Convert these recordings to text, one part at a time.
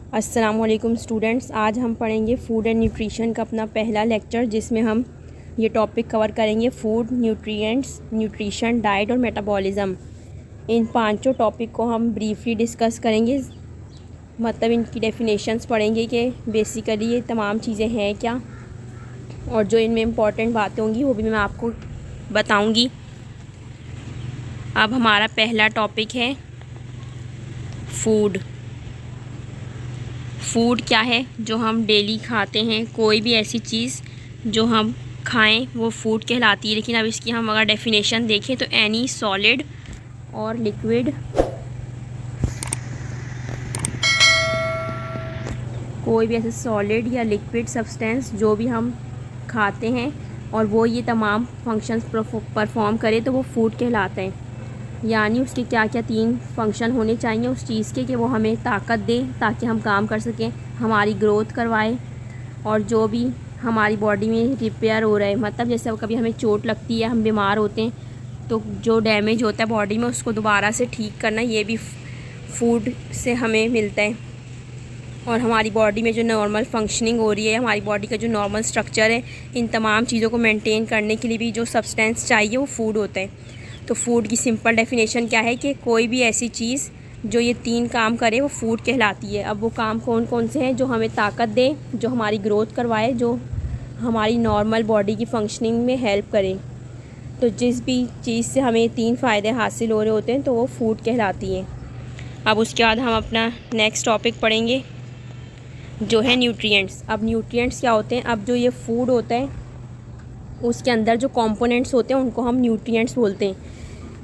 अस्सलामुअलैकुम स्टूडेंट्स, आज हम पढ़ेंगे फूड एंड न्यूट्रिशन का अपना पहला लेक्चर, जिसमें हम ये टॉपिक कवर करेंगे फूड, न्यूट्रिएंट्स, न्यूट्रिशन, डाइट और मेटाबॉलिज़्म। इन पांचों टॉपिक को हम ब्रीफली डिस्कस करेंगे, मतलब इनकी डेफिनेशंस पढ़ेंगे कि बेसिकली ये तमाम चीज़ें हैं क्या, और जो इनमें इम्पॉर्टेंट बातें होंगी वो भी मैं आपको बताऊँगी। अब हमारा पहला टॉपिक है फूड। फूड क्या है? जो हम डेली खाते हैं, कोई भी ऐसी चीज़ जो हम खाएं वो फूड कहलाती है। लेकिन अब इसकी हम अगर डेफिनेशन देखें तो एनी सॉलिड और लिक्विड, कोई भी ऐसे सॉलिड या लिक्विड सब्सटेंस जो भी हम खाते हैं और वो ये तमाम फंक्शंस परफॉर्म करे तो वो फूड कहलाता है। यानी उसके क्या क्या 3 फंक्शन होने चाहिए उस चीज़ के, कि वो हमें ताकत दे ताकि हम काम कर सकें, हमारी ग्रोथ करवाए, और जो भी हमारी बॉडी में रिपेयर हो रहा है, मतलब जैसे कभी हमें चोट लगती है, हम बीमार होते हैं, तो जो डैमेज होता है बॉडी में उसको दोबारा से ठीक करना, ये भी फूड से हमें मिलता है। और हमारी बॉडी में जो नॉर्मल फंक्शनिंग हो रही है, हमारी बॉडी का जो नॉर्मल स्ट्रक्चर है, इन तमाम चीज़ों को मेंटेन करने के लिए भी जो सब्सटेंस चाहिए वो फूड होता है। तो फूड की सिंपल डेफिनेशन क्या है कि कोई भी ऐसी चीज़ जो ये 3 काम करे वो फूड कहलाती है। अब वो काम कौन कौन से हैं? जो हमें ताकत दे, जो हमारी ग्रोथ करवाए, जो हमारी नॉर्मल बॉडी की फंक्शनिंग में हेल्प करे। तो जिस भी चीज़ से हमें 3 फ़ायदे हासिल हो रहे होते हैं तो वो फूड कहलाती है। अब उसके बाद हम अपना नेक्स्ट टॉपिक पढ़ेंगे जो है न्यूट्रिएंट्स। अब न्यूट्रिएंट्स क्या होते हैं? अब जो ये फूड होता है उसके अंदर जो कंपोनेंट्स होते हैं उनको हम न्यूट्रिएंट्स बोलते हैं।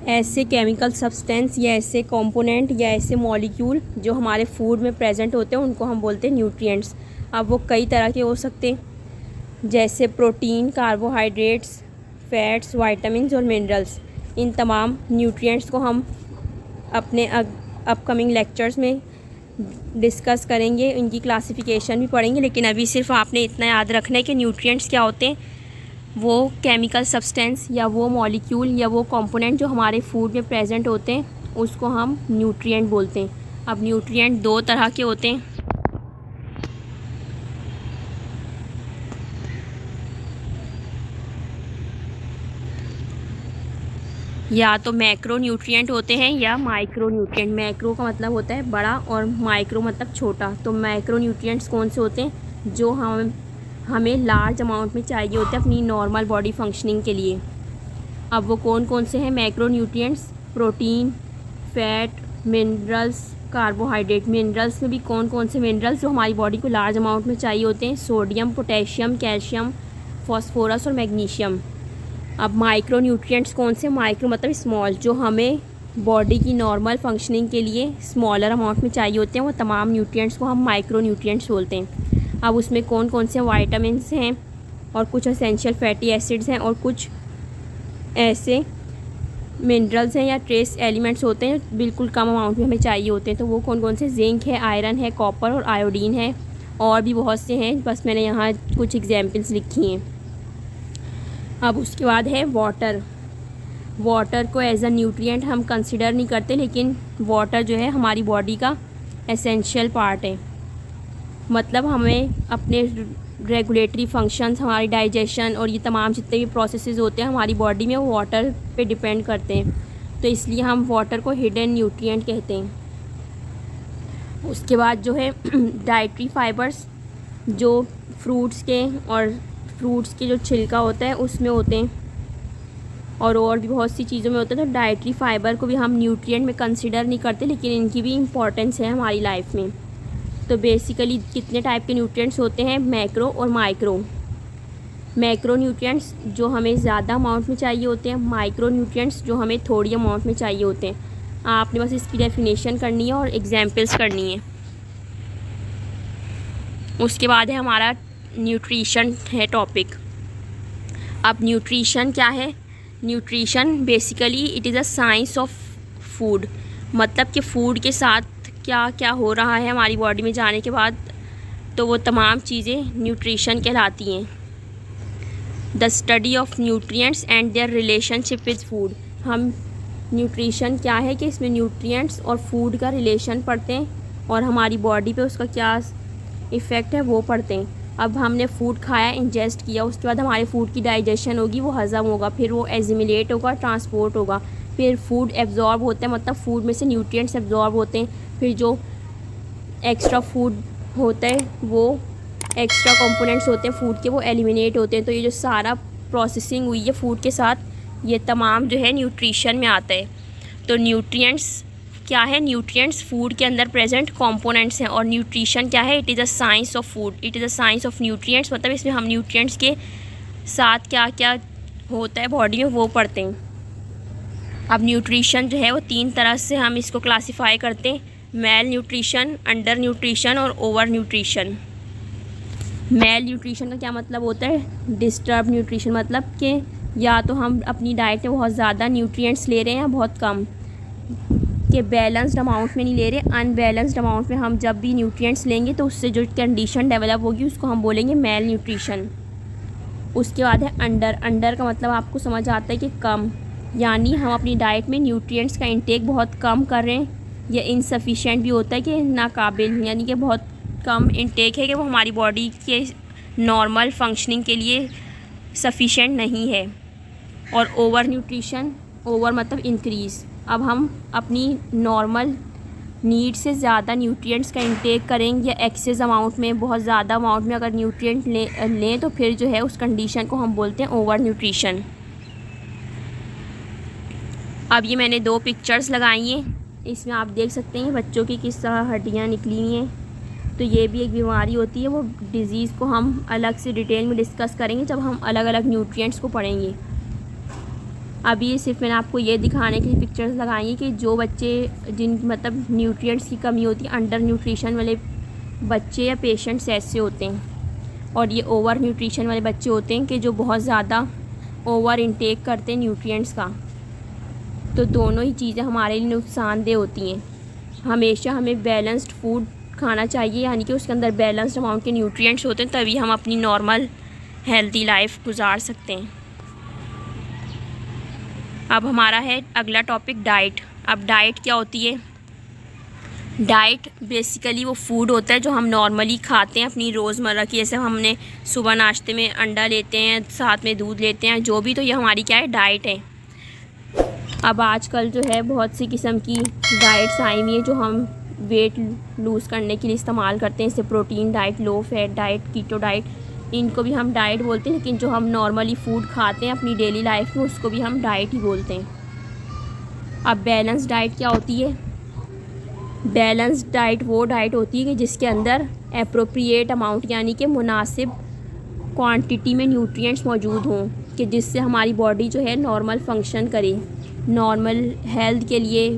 ऐसे केमिकल सब्सटेंस या ऐसे कंपोनेंट या ऐसे मॉलिक्यूल जो हमारे फूड में प्रेजेंट होते हैं उनको हम बोलते हैं न्यूट्रिएंट्स। अब वो कई तरह के हो सकते हैं, जैसे प्रोटीन, कार्बोहाइड्रेट्स, फैट्स, वाइटामिन और मिनरल्स। इन तमाम न्यूट्रिएंट्स को हम अपने अपकमिंग लेक्चर्स में डिस्कस करेंगे, इनकी क्लासिफिकेशन भी पढ़ेंगे। लेकिन अभी सिर्फ आपने इतना याद रखना है कि न्यूट्रिएंट्स क्या होते हैं। वो केमिकल सब्सटेंस या वो मॉलिक्यूल या वो कंपोनेंट जो हमारे फूड में प्रेजेंट होते हैं उसको हम न्यूट्रिएंट बोलते हैं। अब न्यूट्रिएंट 2 तरह के होते हैं। या तो मैक्रो न्यूट्रिएंट होते हैं या माइक्रो न्यूट्रिएंट। मैक्रो का मतलब होता है बड़ा और माइक्रो मतलब छोटा। तो मैक्रो न्यूट्रिएंट्स कौन से होते हैं? जो हमें लार्ज अमाउंट में चाहिए होते हैं अपनी नॉर्मल बॉडी फंक्शनिंग के लिए। अब वो कौन कौन से हैं macro nutrients? Protein, fat, minerals, carbohydrate. Minerals में भी कौन कौन से मिनरल्स जो हमारी बॉडी को लार्ज अमाउंट में चाहिए होते हैं? सोडियम, पोटेशियम, कैल्शियम, फॉस्फोरस और मैग्नीशियम। अब माइक्रो न्यूट्रिएंट्स कौन से? माइक्रो मतलब स्मॉल, जो हमें बॉडी की नॉर्मल फंक्शनिंग के लिए स्मॉलर अमाउंट में चाहिए होते हैं, वो तमाम न्यूट्रिएंट्स को हम माइक्रो न्यूट्रिएंट्स बोलते हैं। अब उसमें कौन कौन से वाइटामिन्स हैं और कुछ एसेंशियल फैटी एसिड्स हैं और कुछ ऐसे मिनरल्स हैं या ट्रेस एलिमेंट्स होते हैं बिल्कुल कम अमाउंट में हमें चाहिए होते हैं। तो वो कौन कौन से? जिंक है, आयरन है, कॉपर और आयोडीन है, और भी बहुत से हैं, बस मैंने यहाँ कुछ एग्जाम्पल्स लिखी हैं। अब उसके बाद है वाटर। वाटर को एज अ न्यूट्रिएंट हम कंसिडर नहीं करते, लेकिन वाटर जो है हमारी बॉडी का एसेंशियल पार्ट है। मतलब हमें अपने रेगुलेटरी फंक्शंस, हमारी डाइजेशन और ये तमाम जितने भी प्रोसेसेस होते हैं हमारी बॉडी में, वो वाटर पे डिपेंड करते हैं। तो इसलिए हम वाटर को हिडन न्यूट्रिएंट कहते हैं। उसके बाद जो है डाइटरी फाइबर्स, जो फ्रूट्स के जो छिलका होता है उसमें होते हैं, और भी बहुत सी चीज़ों में होते हैं। तो डाइटरी फाइबर को भी हम न्यूट्रिएंट में कंसिडर नहीं करते, लेकिन इनकी भी इम्पोर्टेंस है हमारी लाइफ में। तो बेसिकली कितने टाइप के न्यूट्रिएंट्स होते हैं? मैक्रो और माइक्रो। मैक्रो न्यूट्रिएंट्स जो हमें ज़्यादा अमाउंट में चाहिए होते हैं, माइक्रो न्यूट्रिएंट्स जो हमें थोड़ी अमाउंट में चाहिए होते हैं। आपने बस इसकी डेफिनेशन करनी है और एग्जाम्पल्स करनी है। उसके बाद है हमारा न्यूट्रिशन है टॉपिक। अब न्यूट्रिशन क्या है? Nutrition basically it is a science of food. मतलब कि फ़ूड के साथ क्या क्या हो रहा है हमारी बॉडी में जाने के बाद, तो वो तमाम चीज़ें न्यूट्रिशन कहलाती हैं। The study of nutrients and their relationship with food. हम न्यूट्रिशन क्या है कि इसमें न्यूट्रिएंट्स और फूड का रिलेशन पढ़ते हैं और हमारी बॉडी पे उसका क्या इफ़ेक्ट है वो पढ़ते हैं। अब हमने फूड खाया, इंजेस्ट किया, उसके बाद हमारे फूड की डाइजेशन होगी, वो हज़म होगा, फिर वो एजिमिलेट होगा, ट्रांसपोर्ट होगा, फिर फूड एब्जॉर्ब होता है, मतलब फूड में से न्यूट्रिएंट्स एब्जॉर्ब होते हैं, फिर जो एक्स्ट्रा फूड होता है वो एक्स्ट्रा कंपोनेंट्स होते हैं फूड के वो एलिमिनेट होते हैं। तो ये जो सारा प्रोसेसिंग हुई है फूड के साथ, ये तमाम जो है न्यूट्रिशन में आता है। तो न्यूट्रिएंट्स क्या है? न्यूट्रिएंट्स फूड के अंदर प्रेजेंट कंपोनेंट्स हैं। और न्यूट्रिशन क्या है? It is a science of food, it is a science of nutrients, मतलब इसमें हम न्यूट्रिएंट्स के साथ क्या क्या होता है बॉडी में वो पढ़ते हैं। अब न्यूट्रिशन जो है वो 3 तरह से हम इसको क्लासीफाई करते हैं, मेल न्यूट्रिशन, अंडर न्यूट्रिशन और ओवर न्यूट्रिशन। मेल न्यूट्रिशन का क्या मतलब होता है? डिस्टर्ब न्यूट्रिशन, मतलब कि या तो हम अपनी डाइट में बहुत ज़्यादा न्यूट्रिएंट्स ले रहे हैं या बहुत कम, कि बैलेंस्ड अमाउंट में नहीं ले रहे, अनबैलेंस्ड अमाउंट में हम जब भी न्यूट्रिएंट्स लेंगे तो उससे जो कंडीशन डेवलप होगी उसको हम बोलेंगे मेल न्यूट्रिशन। उसके बाद है अंडर। अंडर का मतलब आपको समझ आता है कि कम, यानी हम अपनी डाइट में न्यूट्रिएंट्स का इंटेक बहुत कम कर रहे हैं, या इनसफिशिएंट भी होता है कि नाकाबिल, यानी कि बहुत कम इंटेक है कि वो हमारी बॉडी के नॉर्मल फंक्शनिंग के लिए सफिशिएंट नहीं है। और ओवर न्यूट्रिशन, ओवर मतलब इंक्रीज़, अब हम अपनी नॉर्मल नीड से ज़्यादा न्यूट्रिएंट्स का इंटेक करेंगे या एक्सेस अमाउंट में, बहुत ज़्यादा अमाउंट में अगर न्यूट्रिएंट लें तो फिर जो है उस कंडीशन को हम बोलते हैं ओवर न्यूट्रिशन। अब ये मैंने 2 पिक्चर्स लगाई हैं, इसमें आप देख सकते हैं बच्चों की किस तरह हड्डियाँ निकली हुई हैं। तो ये भी एक बीमारी होती है, वो डिज़ीज़ को हम अलग से डिटेल में डिस्कस करेंगे जब हम अलग अलग न्यूट्रिएंट्स को पढ़ेंगे। अभी सिर्फ मैंने आपको ये दिखाने के लिए पिक्चर्स लगाई हैं कि जो बच्चे जिन मतलब न्यूट्रिएंट्स की कमी होती है, अंडर न्यूट्रिशन वाले बच्चे या पेशेंट्स ऐसे होते हैं। और ये ओवर न्यूट्रिशन वाले बच्चे होते हैं कि जो बहुत ज़्यादा ओवर इंटेक करते हैं न्यूट्रिएंट्स का। तो दोनों ही चीज़ें हमारे लिए नुकसानदेह होती हैं। हमेशा हमें बैलेंस्ड फूड खाना चाहिए, यानी कि उसके अंदर बैलेंस्ड अमाउंट के न्यूट्रिएंट्स होते हैं, तभी हम अपनी नॉर्मल हेल्दी लाइफ गुजार सकते हैं। अब हमारा है अगला टॉपिक डाइट। अब डाइट क्या होती है? डाइट बेसिकली वो फूड होता है जो हम नॉर्मली खाते हैं अपनी रोज़मर्रा की, जैसे हमने सुबह नाश्ते में अंडा लेते हैं, साथ में दूध लेते हैं, जो भी, तो ये हमारी क्या है? डाइट है। अब आजकल जो है बहुत सी किस्म की डाइट्स आई हुई हैं जो हम वेट लूज़ करने के लिए इस्तेमाल करते हैं, जैसे protein diet, low fat diet, keto diet, इनको भी हम डाइट बोलते हैं। लेकिन जो हम नॉर्मली फ़ूड खाते हैं अपनी डेली लाइफ में उसको भी हम डाइट ही बोलते हैं। अब बैलेंस डाइट क्या होती है? बैलेंस डाइट वो डाइट होती है कि जिसके अंदर एप्रोप्रिएट अमाउंट, यानी कि मुनासिब क्वांटिटी में न्यूट्रिएंट्स मौजूद हों, कि जिससे हमारी बॉडी जो है नॉर्मल फंक्शन करे। नॉर्मल हेल्थ के लिए,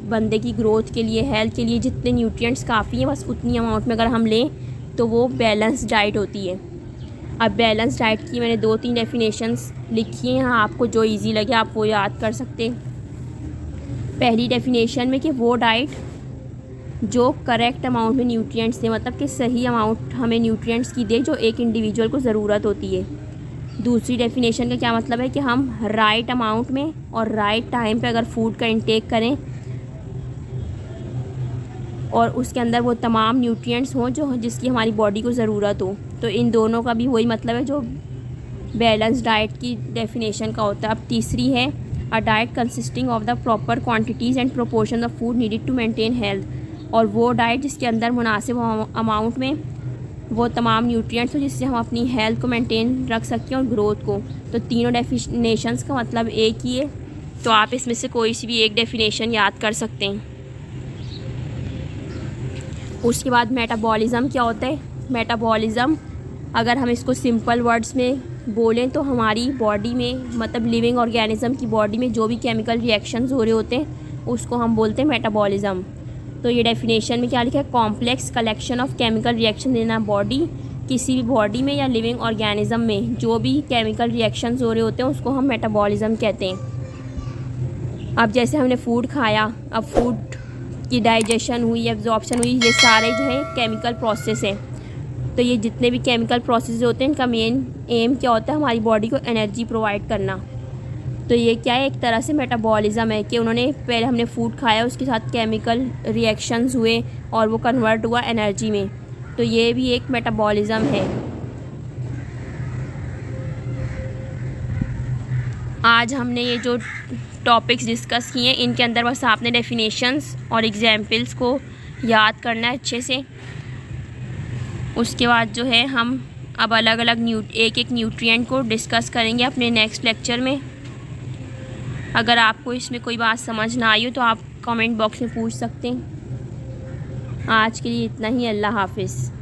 बंदे की ग्रोथ के लिए, हेल्थ के लिए जितने न्यूट्रिएंट्स काफ़ी हैं बस उतनी अमाउंट में अगर हम लें तो वो बैलेंस डाइट होती है। अब बैलेंस डाइट की मैंने 2-3 डेफिनेशंस लिखी हैं, आपको जो इजी लगे आप वो याद कर सकते हैं। पहली डेफिनेशन में कि वो डाइट जो करेक्ट अमाउंट में न्यूट्रिएंट्स दें, मतलब कि सही अमाउंट हमें न्यूट्रिएंट्स की दे जो एक इंडिविजुअल को ज़रूरत होती है। दूसरी डेफिनेशन का क्या मतलब है कि हम राइट अमाउंट में और राइट टाइम पे अगर फूड का इंटेक करें और उसके अंदर वो तमाम न्यूट्रिएंट्स हों जो जिसकी हमारी बॉडी को ज़रूरत हो। तो इन दोनों का भी वही मतलब है जो बैलेंस डाइट की डेफिनेशन का होता है। अब तीसरी है a diet consisting of the proper quantities and proportion of food needed to maintain health, और वो डाइट जिसके अंदर मुनासिब अमाउंट में वो तमाम न्यूट्रिएंट्स हो जिससे हम अपनी हेल्थ को मेंटेन रख सकें और ग्रोथ को। तो तीनों डेफिनेशंस का मतलब एक ही है, तो आप इसमें से कोई सी भी एक डेफिनेशन याद कर सकते हैं। उसके बाद मेटाबॉलिज़म क्या होता है? मेटाबॉलिज़म अगर हम इसको सिंपल वर्ड्स में बोलें तो हमारी बॉडी में, मतलब लिविंग ऑर्गेनिज्म की बॉडी में जो भी केमिकल रिएक्शंस हो रहे होते हैं उसको हम बोलते हैं मेटाबॉलिज़म। तो ये डेफिनेशन में क्या लिखा है? Complex collection of chemical reaction in a body, किसी भी बॉडी में या लिविंग ऑर्गेनिज्म में जो भी केमिकल रिएक्शंस हो रहे होते हैं उसको हम मेटाबॉलिज़म कहते हैं। अब जैसे हमने फूड खाया, अब फूड की डाइजेशन हुई, एब्जॉर्प्शन हुई, ये सारे जो है केमिकल प्रोसेस हैं। तो ये जितने भी केमिकल प्रोसेस होते हैं इनका मेन एम क्या होता है? हमारी बॉडी को एनर्जी प्रोवाइड करना। तो ये क्या है, एक तरह से मेटाबॉलिज़्म है कि उन्होंने पहले हमने फूड खाया, उसके साथ केमिकल रिएक्शंस हुए और वो कन्वर्ट हुआ एनर्जी में। तो ये भी एक मेटाबॉलिज़्म है। आज हमने ये जो टॉपिक्स डिस्कस किए इनके अंदर बस आपने डेफिनेशंस और एग्जाम्पल्स को याद करना है अच्छे से। उसके बाद जो है हम अब अलग अलग एक एक न्यूट्रिएंट को डिस्कस करेंगे अपने नेक्स्ट लेक्चर में। अगर आपको इसमें कोई बात समझ ना आई हो तो आप कमेंट बॉक्स में पूछ सकते हैं। आज के लिए इतना ही। अल्लाह हाफिज़।